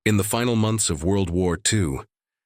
In the final months of World War II,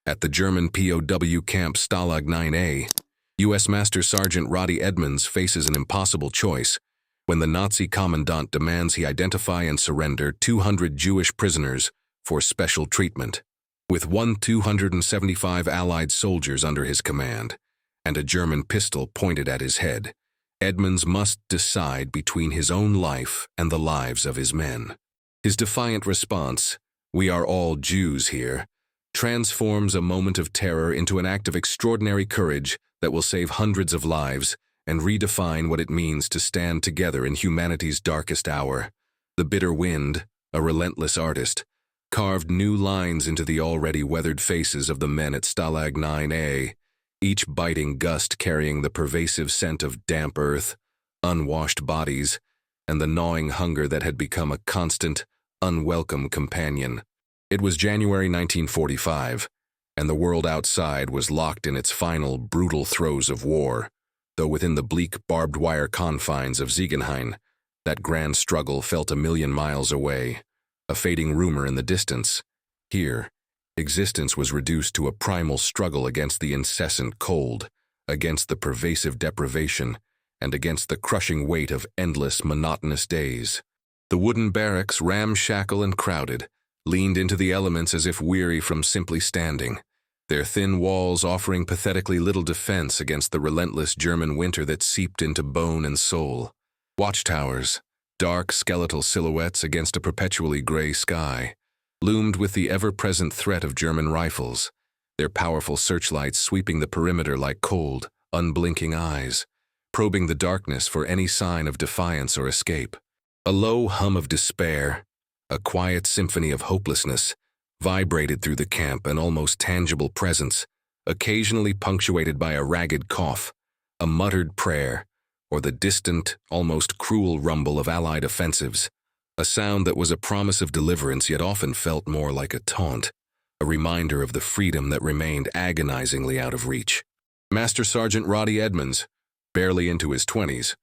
at the German POW camp Stalag 9A, U.S. Master Sergeant Roddie Edmonds faces an impossible choice when the Nazi commandant demands he identify and surrender 200 Jewish prisoners for special treatment. With 275 Allied soldiers under his command and a German pistol pointed at his head, Edmonds must decide between his own life and the lives of his men. His defiant response, "We are all Jews here," transforms a moment of terror into an act of extraordinary courage that will save hundreds of lives and redefine what it means to stand together in humanity's darkest hour. The bitter wind, a relentless artist, carved new lines into the already weathered faces of the men at Stalag 9A, each biting gust carrying the pervasive scent of damp earth, unwashed bodies, and the gnawing hunger that had become a constant, unwelcome companion. It was January 1945, and the world outside was locked in its final, brutal throes of war, though within the bleak, barbed-wire confines of Ziegenhain, that grand struggle felt a million miles away, a fading rumor in the distance. Here, existence was reduced to a primal struggle against the incessant cold, against the pervasive deprivation, and against the crushing weight of endless, monotonous days. The wooden barracks, ramshackle and crowded, leaned into the elements as if weary from simply standing, their thin walls offering pathetically little defense against the relentless German winter that seeped into bone and soul. Watchtowers, dark skeletal silhouettes against a perpetually gray sky, loomed with the ever-present threat of German rifles, their powerful searchlights sweeping the perimeter like cold, unblinking eyes, probing the darkness for any sign of defiance or escape. A low hum of despair, a quiet symphony of hopelessness, vibrated through the camp, an almost tangible presence, occasionally punctuated by a ragged cough, a muttered prayer, or the distant, almost cruel rumble of Allied offensives, a sound that was a promise of deliverance yet often felt more like a taunt, a reminder of the freedom that remained agonizingly out of reach. Master Sergeant Roddie Edmonds, barely into his 20s,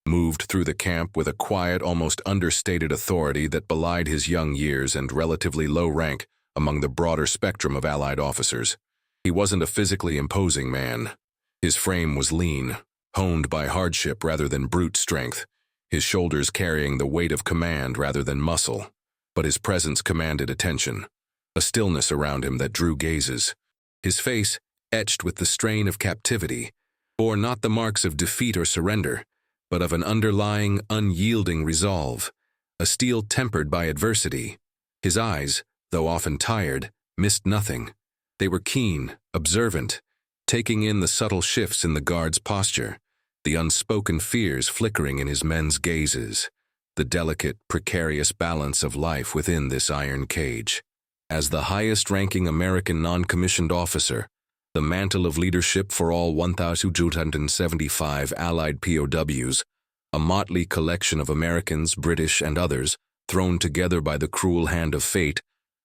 moved through the camp with a quiet, almost understated authority that belied his young years and relatively low rank among the broader spectrum of Allied officers. He wasn't a physically imposing man. His frame was lean, honed by hardship rather than brute strength, his shoulders carrying the weight of command rather than muscle. But his presence commanded attention, a stillness around him that drew gazes. His face, etched with the strain of captivity, bore not the marks of defeat or surrender, but of an underlying, unyielding resolve, a steel tempered by adversity. His eyes, though often tired, missed nothing. They were keen, observant, taking in the subtle shifts in the guard's posture, the unspoken fears flickering in his men's gazes, the delicate, precarious balance of life within this iron cage. As the highest-ranking American non-commissioned officer, the mantle of leadership for all 1,275 Allied POWs, a motley collection of Americans, British, and others, thrown together by the cruel hand of fate,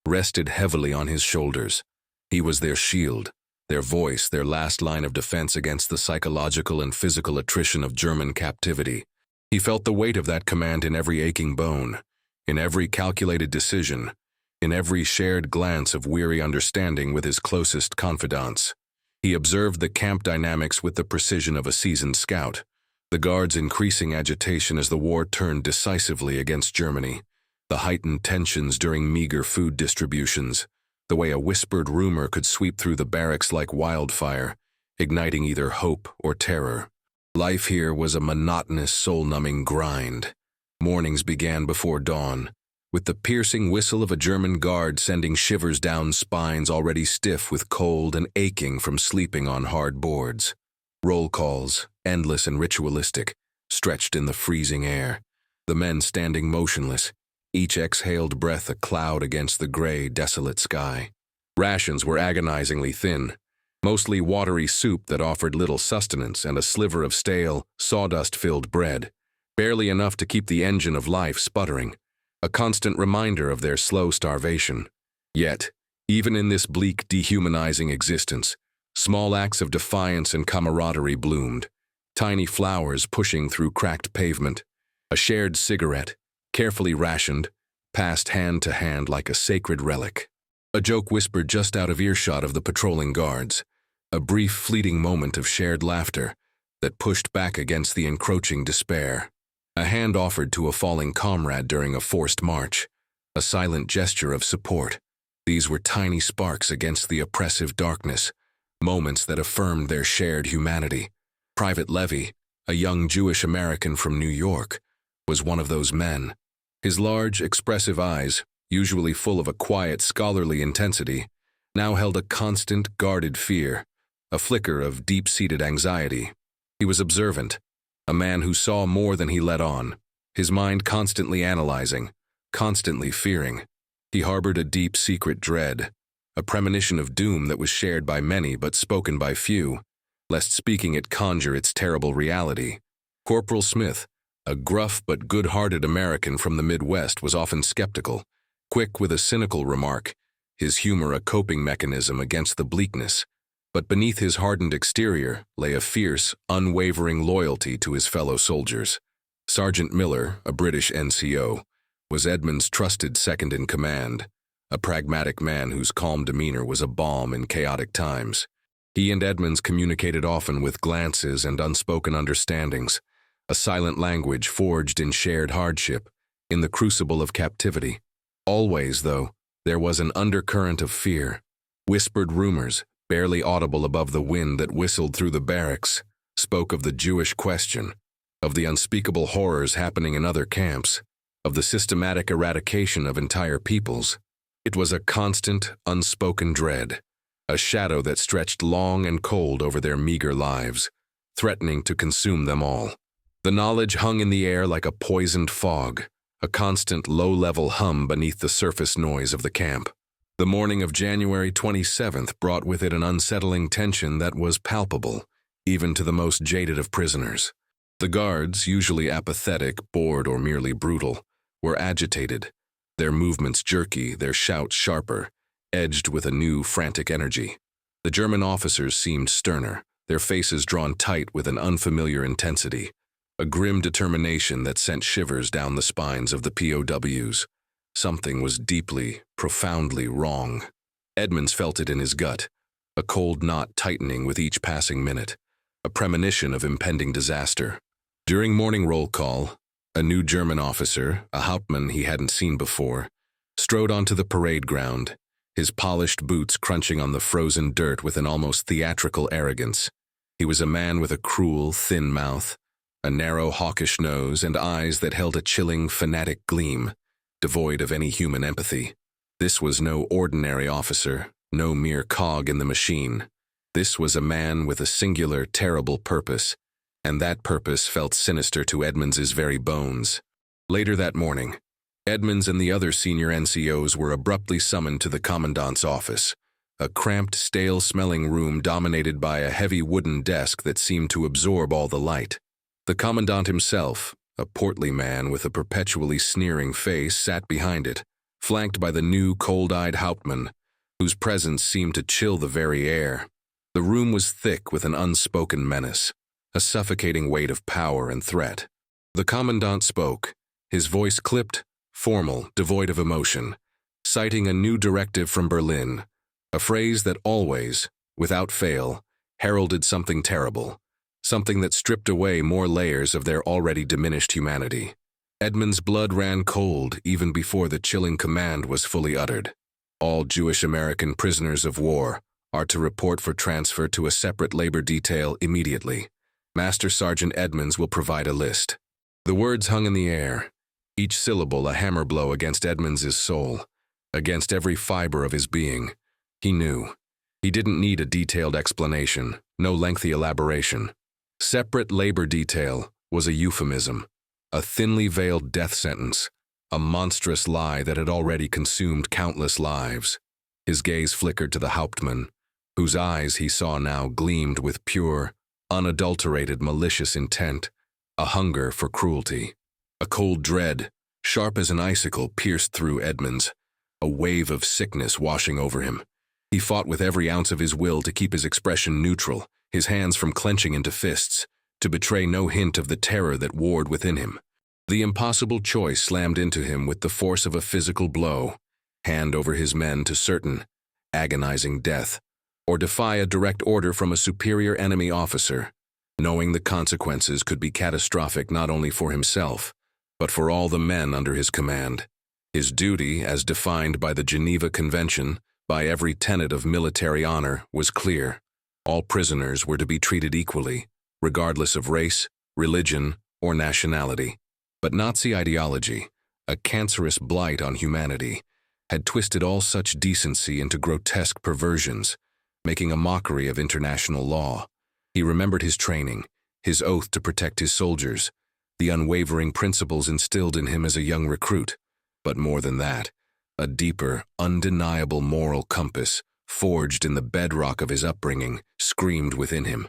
rested heavily on his shoulders. He was their shield, their voice, their last line of defense against the psychological and physical attrition of German captivity. He felt the weight of that command in every aching bone, in every calculated decision, in every shared glance of weary understanding with his closest confidants. He observed the camp dynamics with the precision of a seasoned scout, the guards' increasing agitation as the war turned decisively against Germany, the heightened tensions during meager food distributions, the way a whispered rumor could sweep through the barracks like wildfire, igniting either hope or terror. Life here was a monotonous, soul-numbing grind. Mornings began before dawn, with the piercing whistle of a German guard sending shivers down spines already stiff with cold and aching from sleeping on hard boards. Roll calls, endless and ritualistic, stretched in the freezing air, the men standing motionless, each exhaled breath a cloud against the gray, desolate sky. Rations were agonizingly thin, mostly watery soup that offered little sustenance and a sliver of stale, sawdust-filled bread, barely enough to keep the engine of life sputtering, a constant reminder of their slow starvation. Yet, even in this bleak, dehumanizing existence, small acts of defiance and camaraderie bloomed, tiny flowers pushing through cracked pavement, a shared cigarette, carefully rationed, passed hand to hand like a sacred relic. A joke whispered just out of earshot of the patrolling guards, a brief fleeting moment of shared laughter that pushed back against the encroaching despair. A hand offered to a falling comrade during a forced march, a silent gesture of support. These were tiny sparks against the oppressive darkness, moments that affirmed their shared humanity. Private Levy, a young Jewish American from New York, was one of those men. His large, expressive eyes, usually full of a quiet, scholarly intensity, now held a constant, guarded fear, a flicker of deep-seated anxiety. He was observant, a man who saw more than he let on, his mind constantly analyzing, constantly fearing. He harbored a deep, secret dread, a premonition of doom that was shared by many but spoken by few, lest speaking it conjure its terrible reality. Corporal Smith, a gruff but good-hearted American from the Midwest, was often skeptical, quick with a cynical remark, his humor a coping mechanism against the bleakness. But beneath his hardened exterior lay a fierce, unwavering loyalty to his fellow soldiers. Sergeant Miller, a British NCO, was Edmonds' trusted second-in-command, a pragmatic man whose calm demeanor was a balm in chaotic times. He and Edmonds communicated often with glances and unspoken understandings, a silent language forged in shared hardship, in the crucible of captivity. Always, though, there was an undercurrent of fear. Whispered rumors, barely audible above the wind that whistled through the barracks, spoke of the Jewish question, of the unspeakable horrors happening in other camps, of the systematic eradication of entire peoples. It was a constant, unspoken dread, a shadow that stretched long and cold over their meager lives, threatening to consume them all. The knowledge hung in the air like a poisoned fog, a constant low-level hum beneath the surface noise of the camp. The morning of January 27th brought with it an unsettling tension that was palpable, even to the most jaded of prisoners. The guards, usually apathetic, bored, or merely brutal, were agitated, their movements jerky, their shouts sharper, edged with a new, frantic energy. The German officers seemed sterner, their faces drawn tight with an unfamiliar intensity, a grim determination that sent shivers down the spines of the POWs. Something was deeply, profoundly wrong. Edmonds felt it in his gut, a cold knot tightening with each passing minute, a premonition of impending disaster. During morning roll call, a new German officer, a Hauptmann he hadn't seen before, strode onto the parade ground, his polished boots crunching on the frozen dirt with an almost theatrical arrogance. He was a man with a cruel, thin mouth, a narrow, hawkish nose, and eyes that held a chilling, fanatic gleam, devoid of any human empathy. This was no ordinary officer, no mere cog in the machine. This was a man with a singular, terrible purpose, and that purpose felt sinister to Edmonds' very bones. Later that morning, Edmonds and the other senior NCOs were abruptly summoned to the commandant's office, a cramped, stale-smelling room dominated by a heavy wooden desk that seemed to absorb all the light. The commandant himself, a portly man with a perpetually sneering face, sat behind it, flanked by the new, cold-eyed Hauptmann, whose presence seemed to chill the very air. The room was thick with an unspoken menace, a suffocating weight of power and threat. The commandant spoke, his voice clipped, formal, devoid of emotion, citing a new directive from Berlin, a phrase that always, without fail, heralded something terrible, something that stripped away more layers of their already diminished humanity. Edmonds' blood ran cold even before the chilling command was fully uttered. All Jewish American prisoners of war are to report for transfer to a separate labor detail immediately. Master Sergeant Edmonds will provide a list. The words hung in the air, each syllable a hammer blow against Edmonds' soul, against every fiber of his being. He knew. He didn't need a detailed explanation, no lengthy elaboration. Separate labor detail was a euphemism, a thinly veiled death sentence, a monstrous lie that had already consumed countless lives. His gaze flickered to the Hauptmann, whose eyes he saw now gleamed with pure, unadulterated malicious intent, a hunger for cruelty. A cold dread, sharp as an icicle, pierced through Edmonds, a wave of sickness washing over him. He fought with every ounce of his will to keep his expression neutral, his hands from clenching into fists, to betray no hint of the terror that warred within him. The impossible choice slammed into him with the force of a physical blow. hand over his men to certain, agonizing death, or defy a direct order from a superior enemy officer, knowing the consequences could be catastrophic not only for himself, but for all the men under his command. His duty, as defined by the Geneva Convention, by every tenet of military honor, was clear. All prisoners were to be treated equally, regardless of race, religion, or nationality. But Nazi ideology, a cancerous blight on humanity, had twisted all such decency into grotesque perversions, making a mockery of international law. He remembered his training, his oath to protect his soldiers, the unwavering principles instilled in him as a young recruit. But more than that, a deeper, undeniable moral compass, forged in the bedrock of his upbringing, screamed within him.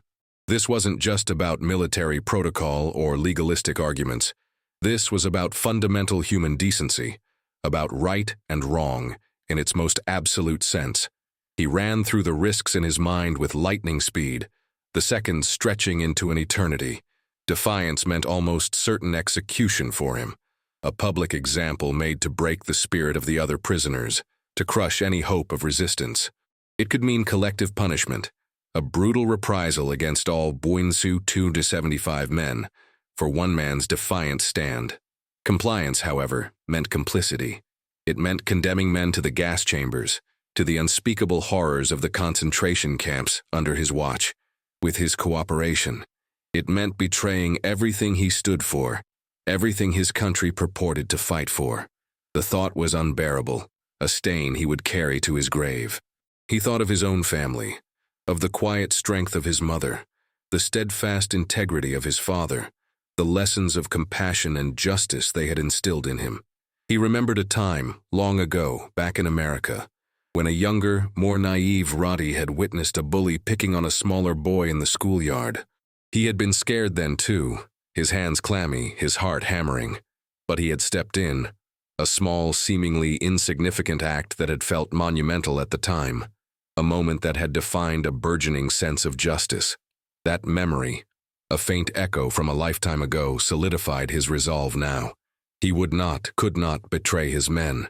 This wasn't just about military protocol or legalistic arguments. This was about fundamental human decency, about right and wrong in its most absolute sense. He ran through the risks in his mind with lightning speed, the seconds stretching into an eternity. Defiance meant almost certain execution for him, a public example made to break the spirit of the other prisoners, to crush any hope of resistance. It could mean collective punishment, a brutal reprisal against all Boinsu 2 to 75 men, for one man's defiant stand. Compliance, however, meant complicity. It meant condemning men to the gas chambers, to the unspeakable horrors of the concentration camps under his watch. With his cooperation, it meant betraying everything he stood for, everything his country purported to fight for. The thought was unbearable, a stain he would carry to his grave. He thought of his own family, of the quiet strength of his mother, the steadfast integrity of his father, the lessons of compassion and justice they had instilled in him. He remembered a time, long ago, back in America, when a younger, more naive Roddie had witnessed a bully picking on a smaller boy in the schoolyard. He had been scared then too, his hands clammy, his heart hammering. But he had stepped in, a small, seemingly insignificant act that had felt monumental at the time, a moment that had defined a burgeoning sense of justice. That memory, a faint echo from a lifetime ago, solidified his resolve now. He would not, could not betray his men.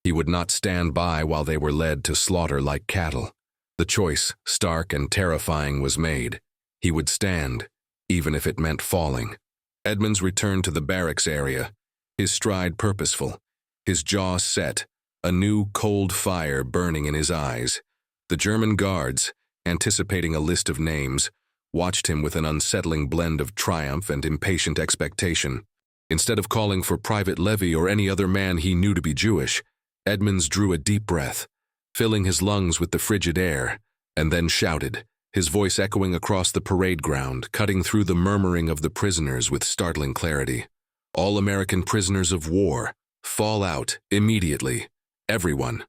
He would not stand by while they were led to slaughter like cattle. The choice, stark and terrifying, was made. He would stand, even if it meant falling. Edmonds returned to the barracks area, his stride purposeful, his jaw set, a new cold fire burning in his eyes. The German guards, anticipating a list of names, watched him with an unsettling blend of triumph and impatient expectation. Instead of calling for Private Levy or any other man he knew to be Jewish, Edmonds drew a deep breath, filling his lungs with the frigid air, and then shouted, his voice echoing across the parade ground, cutting through the murmuring of the prisoners with startling clarity. All American prisoners of war, fall out, immediately. Everyone.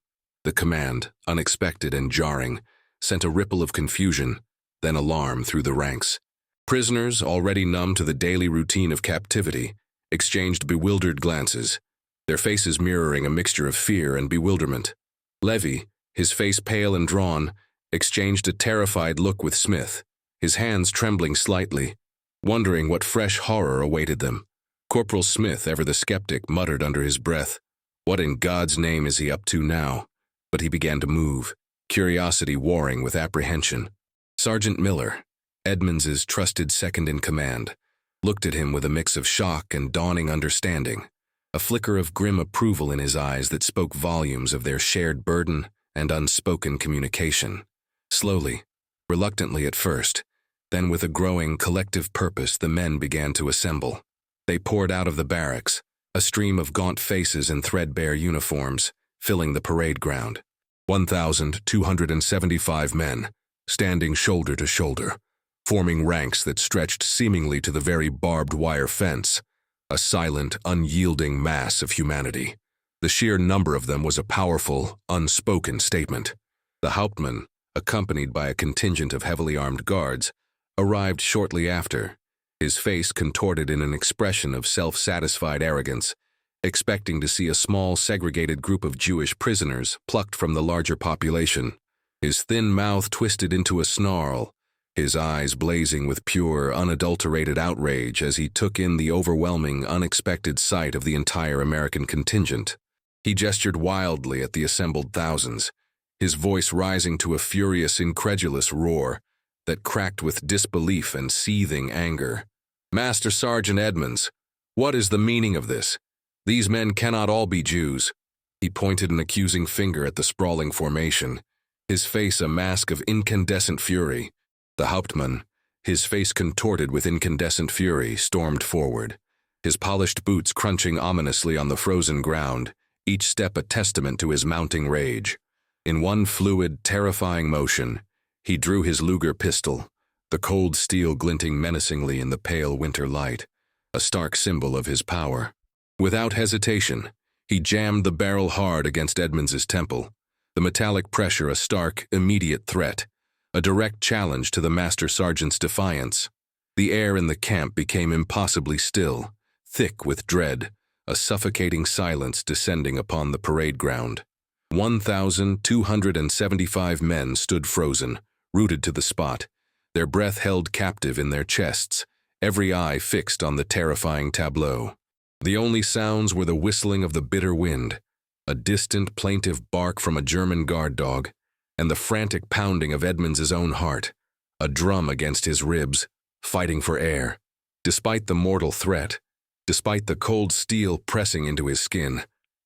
The command, unexpected and jarring, sent a ripple of confusion, then alarm through the ranks. Prisoners, already numb to the daily routine of captivity, exchanged bewildered glances, their faces mirroring a mixture of fear and bewilderment. Levy, his face pale and drawn, exchanged a terrified look with Smith, his hands trembling slightly, wondering what fresh horror awaited them. Corporal Smith, ever the skeptic, muttered under his breath, "What in God's name is he up to now?" But he began to move, curiosity warring with apprehension. Sergeant Miller, Edmonds's trusted second-in-command, looked at him with a mix of shock and dawning understanding, a flicker of grim approval in his eyes that spoke volumes of their shared burden and unspoken communication. Slowly, reluctantly at first, then with a growing collective purpose, the men began to assemble. They poured out of the barracks, a stream of gaunt faces in threadbare uniforms, filling the parade ground. 1,275 men, standing shoulder to shoulder, forming ranks that stretched seemingly to the very barbed wire fence, a silent, unyielding mass of humanity. The sheer number of them was a powerful, unspoken statement. The Hauptmann, accompanied by a contingent of heavily armed guards, arrived shortly after, his face contorted in an expression of self-satisfied arrogance, expecting to see a small segregated group of Jewish prisoners plucked from the larger population. His thin mouth twisted into a snarl, his eyes blazing with pure, unadulterated outrage as he took in the overwhelming, unexpected sight of the entire American contingent. He gestured wildly at the assembled thousands, his voice rising to a furious, incredulous roar that cracked with disbelief and seething anger. "Master Sergeant Edmonds, what is the meaning of this? These men cannot all be Jews." He pointed an accusing finger at the sprawling formation, his face a mask of incandescent fury. The Hauptmann, his face contorted with incandescent fury, stormed forward, his polished boots crunching ominously on the frozen ground, each step a testament to his mounting rage. In one fluid, terrifying motion, he drew his Luger pistol, the cold steel glinting menacingly in the pale winter light, a stark symbol of his power. Without hesitation, he jammed the barrel hard against Edmonds's temple, the metallic pressure a stark, immediate threat, a direct challenge to the Master Sergeant's defiance. The air in the camp became impossibly still, thick with dread, a suffocating silence descending upon the parade ground. 1,275 men stood frozen, rooted to the spot, their breath held captive in their chests, every eye fixed on the terrifying tableau. The only sounds were the whistling of the bitter wind, a distant, plaintive bark from a German guard dog, and the frantic pounding of Edmonds's own heart, a drum against his ribs, fighting for air. Despite the mortal threat, despite the cold steel pressing into his skin,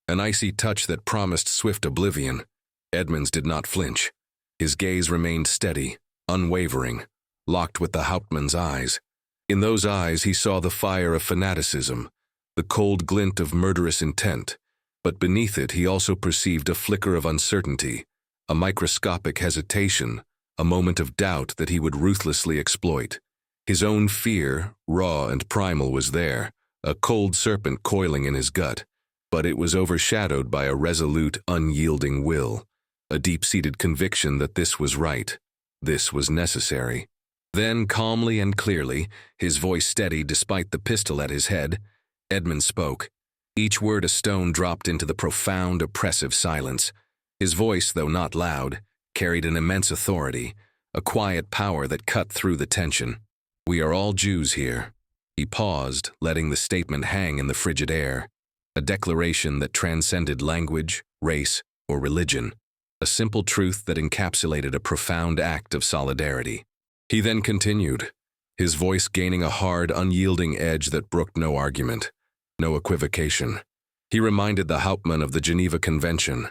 an icy touch that promised swift oblivion, Edmonds did not flinch. His gaze remained steady, unwavering, locked with the Hauptmann's eyes. In those eyes he saw the fire of fanaticism, the cold glint of murderous intent, but beneath it he also perceived a flicker of uncertainty, a microscopic hesitation, a moment of doubt that he would ruthlessly exploit. His own fear, raw and primal, was there, a cold serpent coiling in his gut, but it was overshadowed by a resolute, unyielding will, a deep-seated conviction that this was right, this was necessary. Then, calmly and clearly, his voice steady despite the pistol at his head, Edmonds spoke. Each word a stone dropped into the profound, oppressive silence. His voice, though not loud, carried an immense authority, a quiet power that cut through the tension. "We are all Jews here." He paused, letting the statement hang in the frigid air, a declaration that transcended language, race, or religion, a simple truth that encapsulated a profound act of solidarity. He then continued, his voice gaining a hard, unyielding edge that brooked no argument, no equivocation. He reminded the Hauptmann of the Geneva Convention,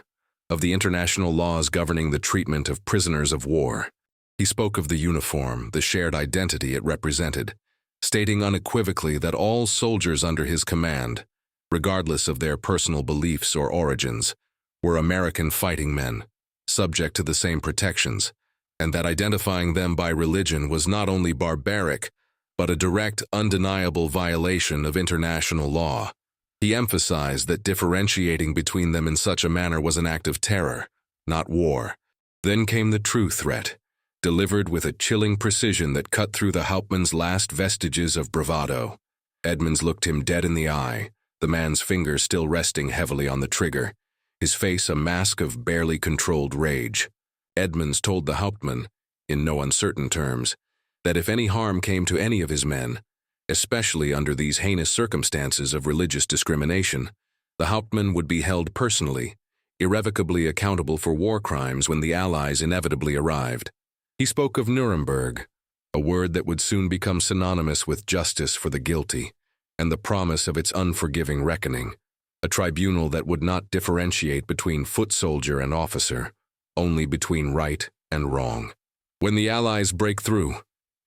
of the international laws governing the treatment of prisoners of war. He spoke of the uniform, the shared identity it represented, stating unequivocally that all soldiers under his command, regardless of their personal beliefs or origins, were American fighting men, subject to the same protections, and that identifying them by religion was not only barbaric, but a direct, undeniable violation of international law. He emphasized that differentiating between them in such a manner was an act of terror, not war. Then came the true threat, delivered with a chilling precision that cut through the Hauptmann's last vestiges of bravado. Edmonds looked him dead in the eye, the man's finger still resting heavily on the trigger, his face a mask of barely controlled rage. Edmonds told the Hauptmann, in no uncertain terms, that if any harm came to any of his men, especially under these heinous circumstances of religious discrimination, the Hauptmann would be held personally, irrevocably accountable for war crimes when the Allies inevitably arrived. He spoke of Nuremberg, a word that would soon become synonymous with justice for the guilty, and the promise of its unforgiving reckoning, a tribunal that would not differentiate between foot soldier and officer, only between right and wrong. "When the Allies break through,"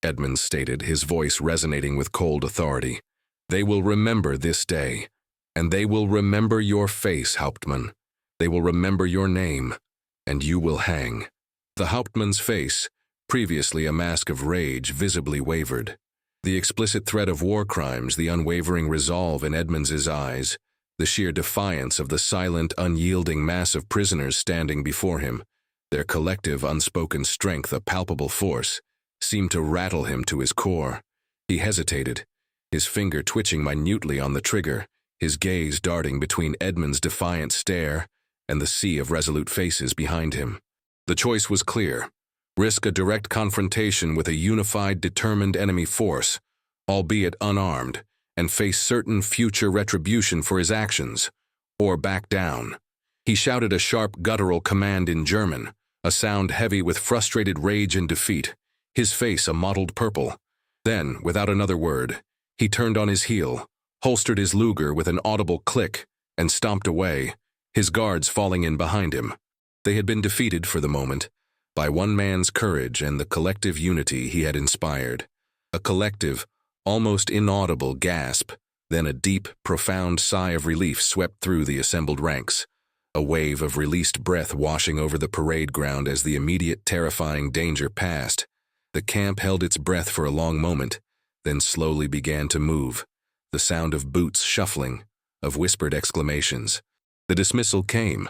Edmonds stated, his voice resonating with cold authority, "they will remember this day, and they will remember your face, Hauptmann. They will remember your name, and you will hang." The Hauptmann's face, previously a mask of rage, visibly wavered. The explicit threat of war crimes, the unwavering resolve in Edmonds's eyes, the sheer defiance of the silent, unyielding mass of prisoners standing before him, their collective unspoken strength a palpable force, seemed to rattle him to his core. He hesitated, his finger twitching minutely on the trigger, his gaze darting between Edmonds' defiant stare and the sea of resolute faces behind him. The choice was clear: risk a direct confrontation with a unified, determined enemy force, albeit unarmed, and face certain future retribution for his actions, or back down, He shouted a sharp, guttural command in German, a sound heavy with frustrated rage and defeat, his face a mottled purple. Then, without another word, he turned on his heel, holstered his Luger with an audible click, and stomped away, his guards falling in behind him. They had been defeated for the moment by one man's courage and the collective unity he had inspired. A collective, almost inaudible gasp, then a deep, profound sigh of relief swept through the assembled ranks, a wave of released breath washing over the parade ground as the immediate terrifying danger passed. The camp held its breath for a long moment, then slowly began to move, the sound of boots shuffling, of whispered exclamations. The dismissal came,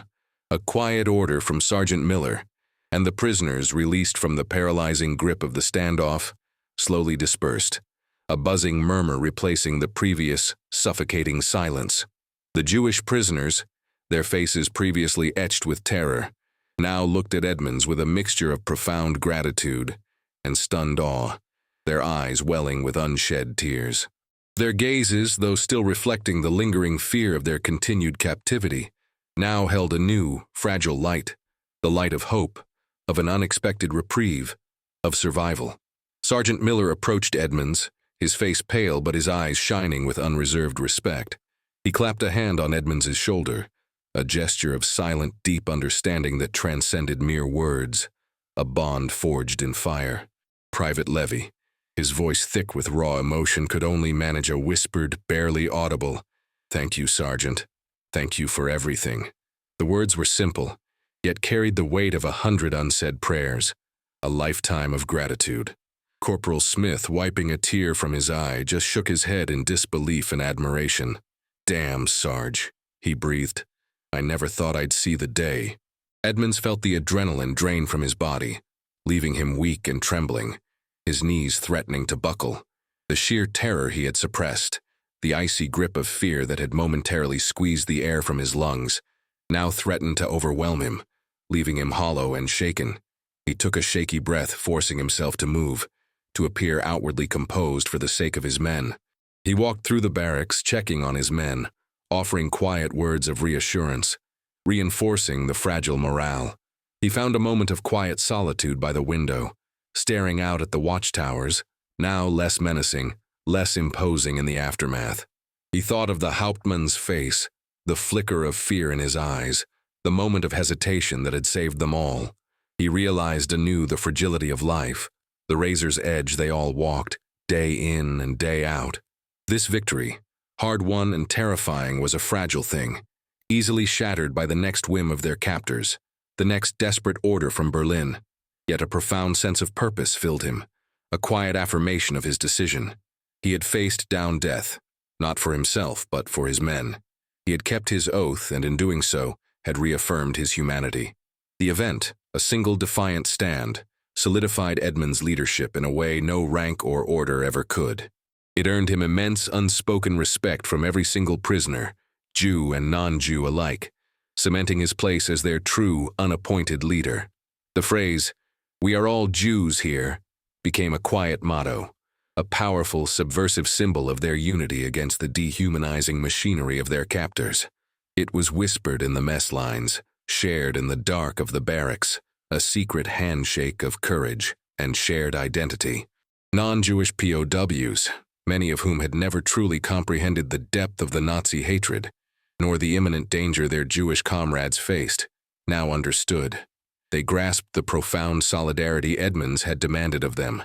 a quiet order from Sergeant Miller, and the prisoners, released from the paralyzing grip of the standoff, slowly dispersed, a buzzing murmur replacing the previous, suffocating silence. The Jewish prisoners, their faces previously etched with terror, now looked at Edmonds with a mixture of profound gratitude and stunned awe, their eyes welling with unshed tears. Their gazes, though still reflecting the lingering fear of their continued captivity, now held a new, fragile light, the light of hope, of an unexpected reprieve, of survival. Sergeant Miller approached Edmonds, his face pale but his eyes shining with unreserved respect. He clapped a hand on Edmonds's shoulder, a gesture of silent, deep understanding that transcended mere words, a bond forged in fire. Private Levy, his voice thick with raw emotion, could only manage a whispered, barely audible, "Thank you, Sergeant. Thank you for everything." The words were simple, yet carried the weight of 100 unsaid prayers, a lifetime of gratitude. Corporal Smith, wiping a tear from his eye, just shook his head in disbelief and admiration. "Damn, Sarge," he breathed. "I never thought I'd see the day." Edmonds felt the adrenaline drain from his body, leaving him weak and trembling, his knees threatening to buckle. The sheer terror he had suppressed, the icy grip of fear that had momentarily squeezed the air from his lungs, now threatened to overwhelm him, leaving him hollow and shaken. He took a shaky breath, forcing himself to move, to appear outwardly composed for the sake of his men. He walked through the barracks, checking on his men, offering quiet words of reassurance, reinforcing the fragile morale. He found a moment of quiet solitude by the window, staring out at the watchtowers, now less menacing, less imposing in the aftermath. He thought of the Hauptmann's face, the flicker of fear in his eyes, the moment of hesitation that had saved them all. He realized anew the fragility of life, the razor's edge they all walked, day in and day out. This victory, hard-won and terrifying, was a fragile thing, easily shattered by the next whim of their captors, the next desperate order from Berlin. Yet a profound sense of purpose filled him, a quiet affirmation of his decision. He had faced down death, not for himself but for his men. He had kept his oath, and in doing so, had reaffirmed his humanity. The event, a single defiant stand, solidified Edmonds' leadership in a way no rank or order ever could. It earned him immense unspoken respect from every single prisoner, Jew and non-Jew alike, cementing his place as their true, unappointed leader. The phrase, "We are all Jews here," became a quiet motto, a powerful, subversive symbol of their unity against the dehumanizing machinery of their captors. It was whispered in the mess lines, shared in the dark of the barracks, a secret handshake of courage and shared identity. Non-Jewish POWs, many of whom had never truly comprehended the depth of the Nazi hatred, nor the imminent danger their Jewish comrades faced, now understood. They grasped the profound solidarity Edmonds had demanded of them,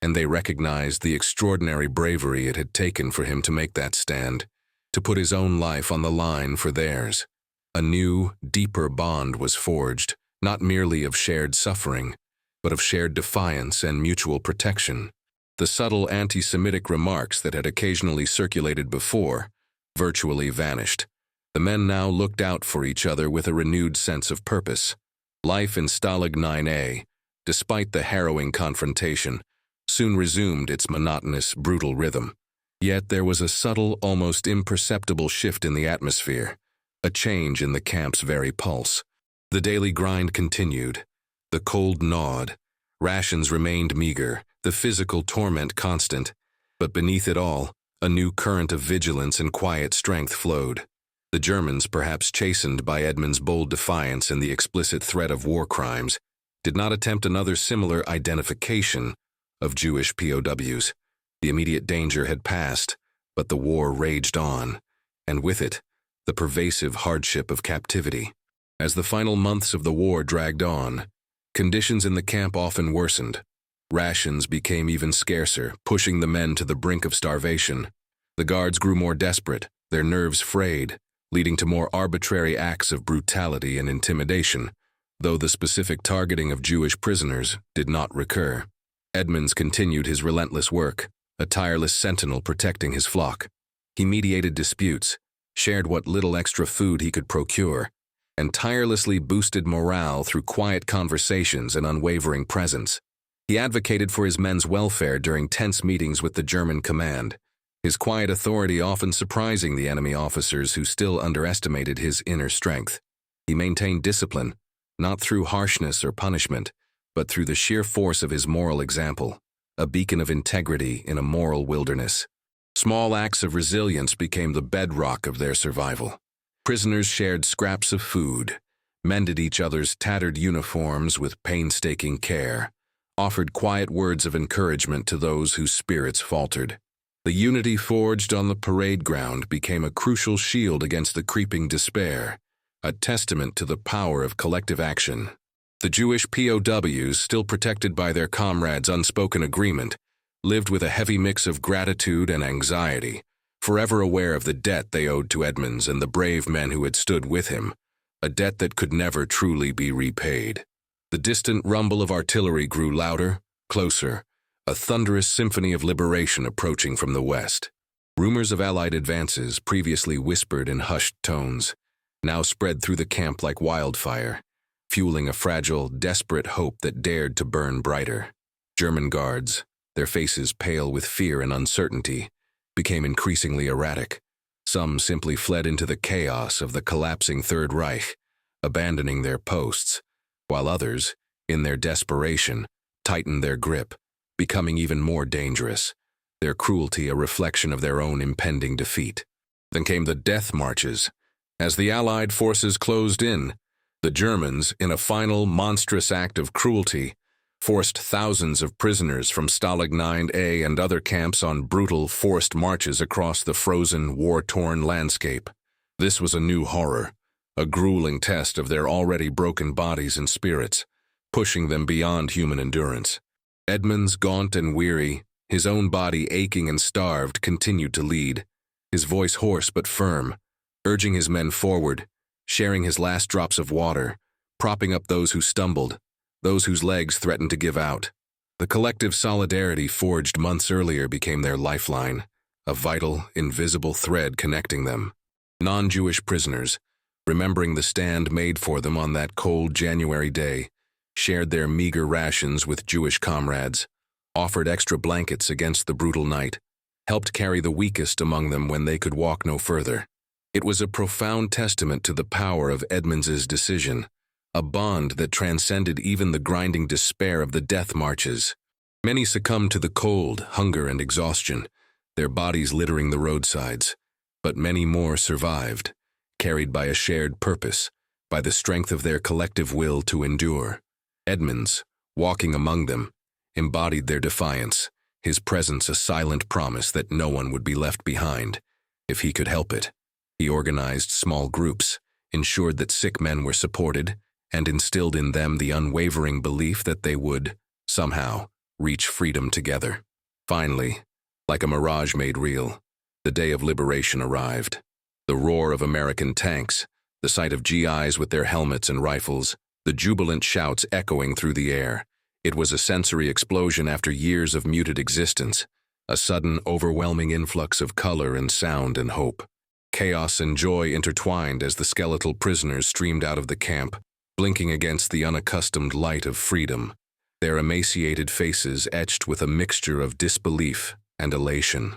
and they recognized the extraordinary bravery it had taken for him to make that stand, to put his own life on the line for theirs. A new, deeper bond was forged, not merely of shared suffering, but of shared defiance and mutual protection. The subtle anti-Semitic remarks that had occasionally circulated before virtually vanished. The men now looked out for each other with a renewed sense of purpose. Life in Stalag 9A, despite the harrowing confrontation, soon resumed its monotonous, brutal rhythm. Yet there was a subtle, almost imperceptible shift in the atmosphere, a change in the camp's very pulse. The daily grind continued. The cold gnawed. Rations remained meager, the physical torment constant, but beneath it all, a new current of vigilance and quiet strength flowed. The Germans, perhaps chastened by Edmonds' bold defiance and the explicit threat of war crimes, did not attempt another similar identification of Jewish POWs. The immediate danger had passed, but the war raged on, and with it, the pervasive hardship of captivity. As the final months of the war dragged on, conditions in the camp often worsened. Rations became even scarcer, pushing the men to the brink of starvation. The guards grew more desperate, their nerves frayed, leading to more arbitrary acts of brutality and intimidation, though the specific targeting of Jewish prisoners did not recur. Edmonds continued his relentless work, a tireless sentinel protecting his flock. He mediated disputes, shared what little extra food he could procure, and tirelessly boosted morale through quiet conversations and unwavering presence. He advocated for his men's welfare during tense meetings with the German command, his quiet authority often surprising the enemy officers who still underestimated his inner strength. He maintained discipline, not through harshness or punishment, but through the sheer force of his moral example, a beacon of integrity in a moral wilderness. Small acts of resilience became the bedrock of their survival. Prisoners shared scraps of food, mended each other's tattered uniforms with painstaking care, offered quiet words of encouragement to those whose spirits faltered. The unity forged on the parade ground became a crucial shield against the creeping despair, a testament to the power of collective action. The Jewish POWs, still protected by their comrades' unspoken agreement, lived with a heavy mix of gratitude and anxiety, forever aware of the debt they owed to Edmonds and the brave men who had stood with him, a debt that could never truly be repaid. The distant rumble of artillery grew louder, closer, a thunderous symphony of liberation approaching from the west. Rumors of Allied advances, previously whispered in hushed tones, now spread through the camp like wildfire, fueling a fragile, desperate hope that dared to burn brighter. German guards, their faces pale with fear and uncertainty, became increasingly erratic. Some simply fled into the chaos of the collapsing Third Reich, abandoning their posts, while others, in their desperation, tightened their grip, becoming even more dangerous, their cruelty a reflection of their own impending defeat. Then came the death marches. As the Allied forces closed in, the Germans, in a final monstrous act of cruelty, forced thousands of prisoners from Stalag 9A and other camps on brutal, forced marches across the frozen, war-torn landscape. This was a new horror, a grueling test of their already broken bodies and spirits, pushing them beyond human endurance. Edmonds, gaunt and weary, his own body aching and starved, continued to lead, his voice hoarse but firm, urging his men forward, sharing his last drops of water, propping up those who stumbled, those whose legs threatened to give out. The collective solidarity forged months earlier became their lifeline, a vital, invisible thread connecting them. Non-Jewish prisoners, remembering the stand made for them on that cold January day, shared their meager rations with Jewish comrades, offered extra blankets against the brutal night, helped carry the weakest among them when they could walk no further. It was a profound testament to the power of Edmonds's decision, a bond that transcended even the grinding despair of the death marches. Many succumbed to the cold, hunger, and exhaustion, their bodies littering the roadsides, but many more survived, carried by a shared purpose, by the strength of their collective will to endure. Edmonds, walking among them, embodied their defiance, his presence a silent promise that no one would be left behind, if he could help it. He organized small groups, ensured that sick men were supported, and instilled in them the unwavering belief that they would, somehow, reach freedom together. Finally, like a mirage made real, the day of liberation arrived. The roar of American tanks, the sight of GIs with their helmets and rifles, the jubilant shouts echoing through the air. It was a sensory explosion after years of muted existence, a sudden, overwhelming influx of color and sound and hope. Chaos and joy intertwined as the skeletal prisoners streamed out of the camp, blinking against the unaccustomed light of freedom, their emaciated faces etched with a mixture of disbelief and elation.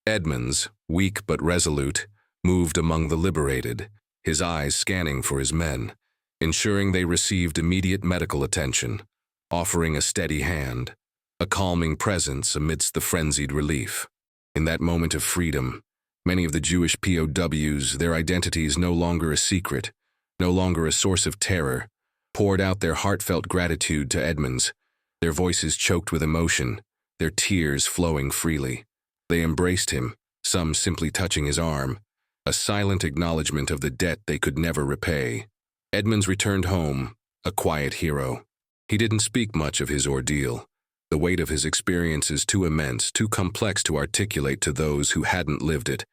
Edmonds, weak but resolute, moved among the liberated, his eyes scanning for his men, ensuring they received immediate medical attention, offering a steady hand, a calming presence amidst the frenzied relief. In that moment of freedom, Many of the Jewish POWs, their identities no longer a secret, no longer a source of terror, poured out their heartfelt gratitude to Edmonds, their voices choked with emotion, their tears flowing freely. They embraced him, some simply touching his arm, a silent acknowledgement of the debt they could never repay. Edmonds returned home, a quiet hero. He didn't speak much of his ordeal. The weight of his experiences too immense, too complex to articulate to those who hadn't lived it,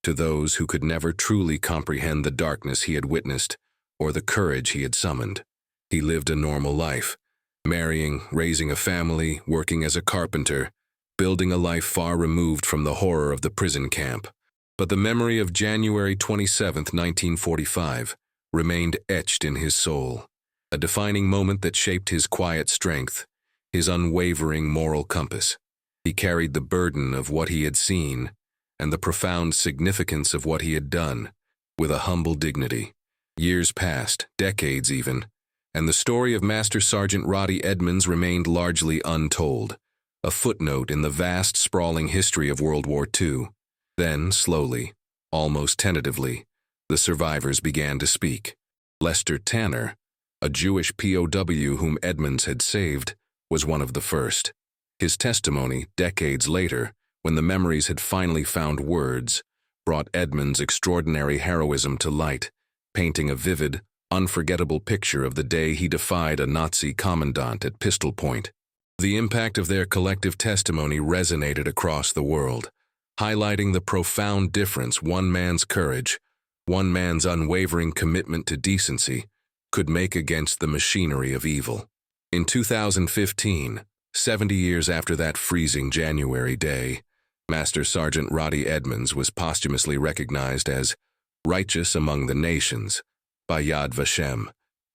to those who could never truly comprehend the darkness he had witnessed or the courage he had summoned. He lived a normal life, marrying, raising a family, working as a carpenter, building a life far removed from the horror of the prison camp. But the memory of January 27, 1945, remained etched in his soul, a defining moment that shaped his quiet strength, his unwavering moral compass. He carried the burden of what he had seen and the profound significance of what he had done with a humble dignity. Years passed, decades even, and the story of Master Sergeant Roddie Edmonds remained largely untold, a footnote in the vast, sprawling history of World War II. Then, slowly, almost tentatively, the survivors began to speak. Lester Tanner, a Jewish POW whom Edmonds had saved, was one of the first. His testimony, decades later, when the memories had finally found words, brought Edmonds' extraordinary heroism to light, painting a vivid, unforgettable picture of the day he defied a Nazi commandant at pistol point. The impact of their collective testimony resonated across the world, highlighting the profound difference one man's courage, one man's unwavering commitment to decency, could make against the machinery of evil. In 2015, 70 years after that freezing January day, Master Sergeant Roddie Edmonds was posthumously recognized as Righteous Among the Nations by Yad Vashem,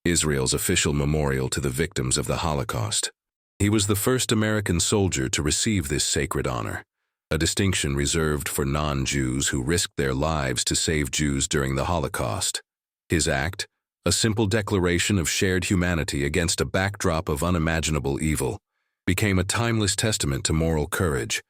Israel's official memorial to the victims of the Holocaust. He was the first American soldier to receive this sacred honor, a distinction reserved for non-Jews who risked their lives to save Jews during the Holocaust. His act, a simple declaration of shared humanity against a backdrop of unimaginable evil, became a timeless testament to moral courage,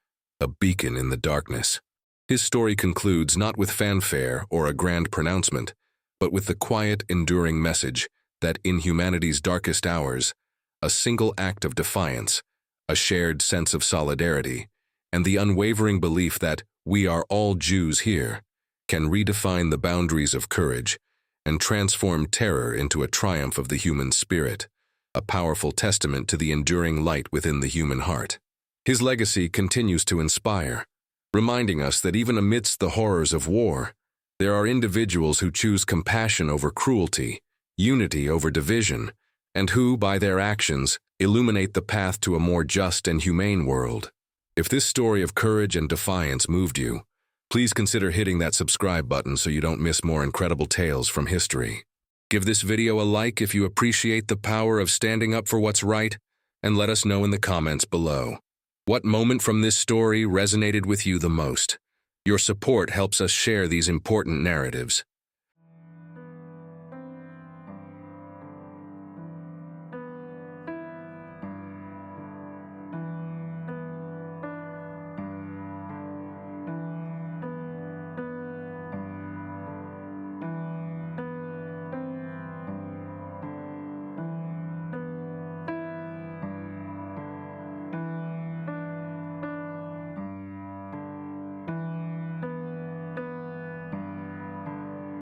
a beacon in the darkness. His story concludes not with fanfare or a grand pronouncement, but with the quiet, enduring message that in humanity's darkest hours, a single act of defiance, a shared sense of solidarity, and the unwavering belief that we are all Jews here, can redefine the boundaries of courage and transform terror into a triumph of the human spirit, a powerful testament to the enduring light within the human heart. His legacy continues to inspire, reminding us that even amidst the horrors of war, there are individuals who choose compassion over cruelty, unity over division, and who, by their actions, illuminate the path to a more just and humane world. If this story of courage and defiance moved you, please consider hitting that subscribe button so you don't miss more incredible tales from history. Give this video a like if you appreciate the power of standing up for what's right, and let us know in the comments below. What moment from this story resonated with you the most? Your support helps us share these important narratives.